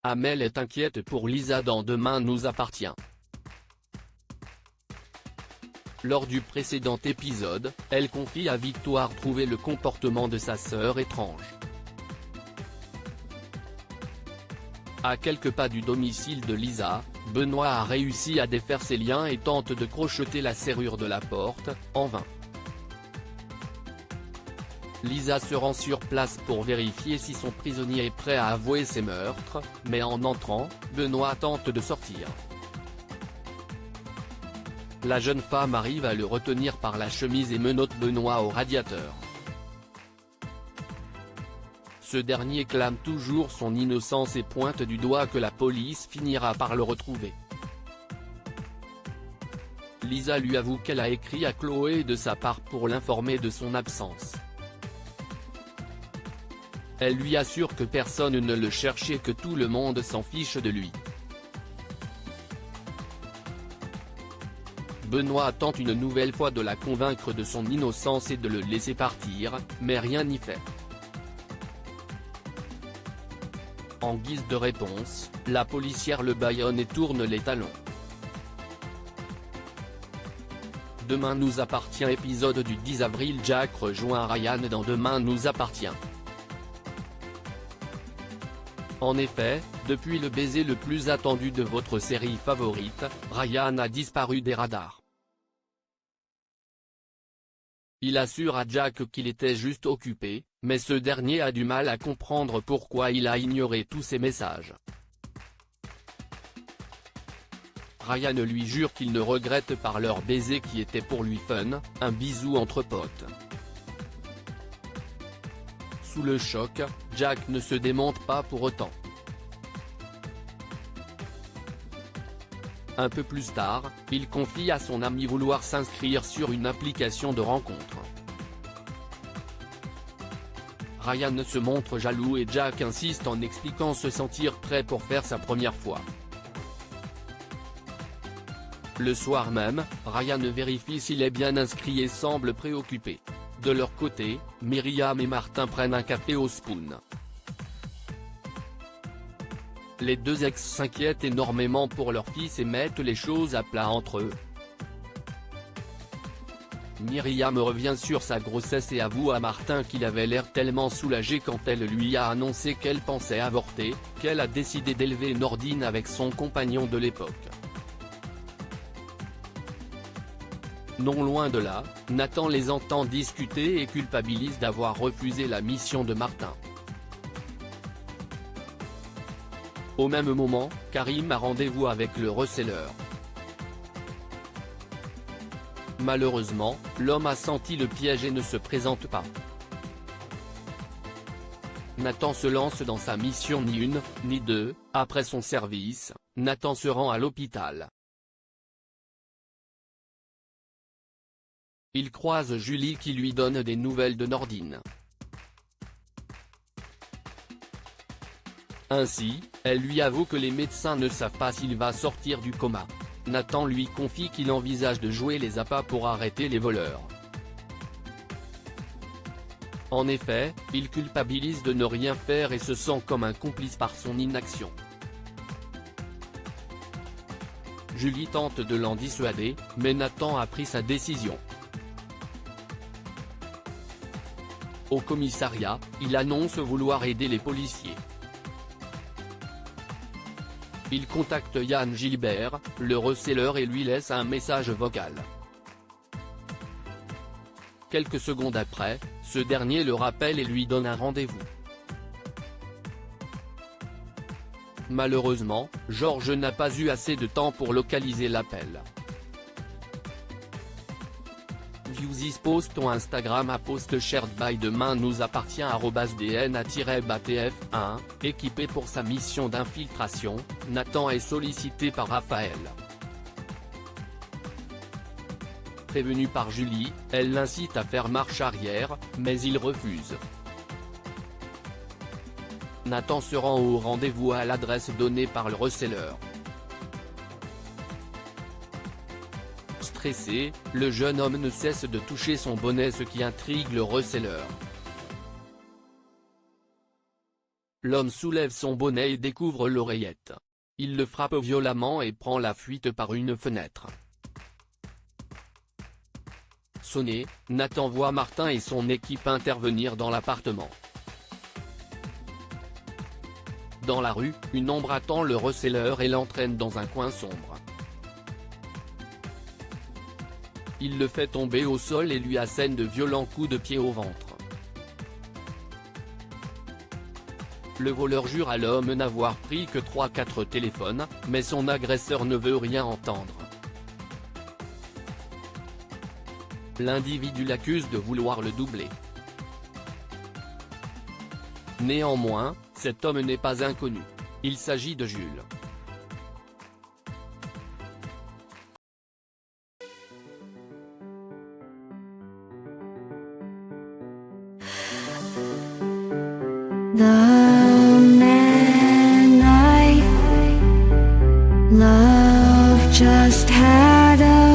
Amel est inquiète pour Lisa dans Demain nous appartient. Lors du précédent épisode, elle confie à Victoire trouver le comportement de sa sœur étrange. À quelques pas du domicile de Lisa, Benoît a réussi à défaire ses liens et tente de crocheter la serrure de la porte, en vain. Lisa se rend sur place pour vérifier si son prisonnier est prêt à avouer ses meurtres, mais en entrant, Benoît tente de sortir. La jeune femme arrive à le retenir par la chemise et menotte Benoît au radiateur. Ce dernier clame toujours son innocence et pointe du doigt que la police finira par le retrouver. Lisa lui avoue qu'elle a écrit à Chloé de sa part pour l'informer de son absence. Elle lui assure que personne ne le cherchait et que tout le monde s'en fiche de lui. Benoît tente une nouvelle fois de la convaincre de son innocence et de le laisser partir, mais rien n'y fait. En guise de réponse, la policière le bâillonne et tourne les talons. Demain nous appartient épisode du 10 avril. Jack rejoint Ryan dans Demain nous appartient. En effet, depuis le baiser le plus attendu de votre série favorite, Ryan a disparu des radars. Il assure à Jack qu'il était juste occupé, mais ce dernier a du mal à comprendre pourquoi il a ignoré tous ses messages. Ryan lui jure qu'il ne regrette pas leur baiser qui était pour lui fun, un bisou entre potes. Sous le choc, Jack ne se démonte pas pour autant. Un peu plus tard, il confie à son ami vouloir s'inscrire sur une application de rencontre. Ryan se montre jaloux et Jack insiste en expliquant se sentir prêt pour faire sa première fois. Le soir même, Ryan vérifie s'il est bien inscrit et semble préoccupé. De leur côté, Myriam et Martin prennent un café au Spoon. Les deux ex s'inquiètent énormément pour leur fils et mettent les choses à plat entre eux. Myriam revient sur sa grossesse et avoue à Martin qu'il avait l'air tellement soulagé quand elle lui a annoncé qu'elle pensait avorter, qu'elle a décidé d'élever Nordine avec son compagnon de l'époque. Non loin de là, Nathan les entend discuter et culpabilise d'avoir refusé la mission de Martin. Au même moment, Karim a rendez-vous avec le receleur. Malheureusement, l'homme a senti le piège et ne se présente pas. Nathan se lance dans sa mission ni une, ni deux. Après son service, Nathan se rend à l'hôpital. Il croise Julie qui lui donne des nouvelles de Nordine. Ainsi, elle lui avoue que les médecins ne savent pas s'il va sortir du coma. Nathan lui confie qu'il envisage de jouer les appâts pour arrêter les voleurs. En effet, il culpabilise de ne rien faire et se sent comme un complice par son inaction. Julie tente de l'en dissuader, mais Nathan a pris sa décision. Au commissariat, il annonce vouloir aider les policiers. Il contacte Yann Gilbert, le receleur et lui laisse un message vocal. Quelques secondes après, ce dernier le rappelle et lui donne un rendez-vous. Malheureusement, Georges n'a pas eu assez de temps pour localiser l'appel. View this post on Instagram à post shared by Demain nous appartient @dna-batf1, équipé pour sa mission d'infiltration, Nathan est sollicité par Raphaël. Prévenu par Julie, elle l'incite à faire marche arrière, mais il refuse. Nathan se rend au rendez-vous à l'adresse donnée par le receleur. Stressé, le jeune homme ne cesse de toucher son bonnet, ce qui intrigue le receleur. L'homme soulève son bonnet et découvre l'oreillette. Il le frappe violemment et prend la fuite par une fenêtre. Sonné, Nathan voit Martin et son équipe intervenir dans l'appartement. Dans la rue, une ombre attend le receleur et l'entraîne dans un coin sombre. Il le fait tomber au sol et lui assène de violents coups de pied au ventre. Le voleur jure à l'homme n'avoir pris que 3-4 téléphones, mais son agresseur ne veut rien entendre. L'individu l'accuse de vouloir le doubler. Néanmoins, cet homme n'est pas inconnu. Il s'agit de Jules. The man I love just had a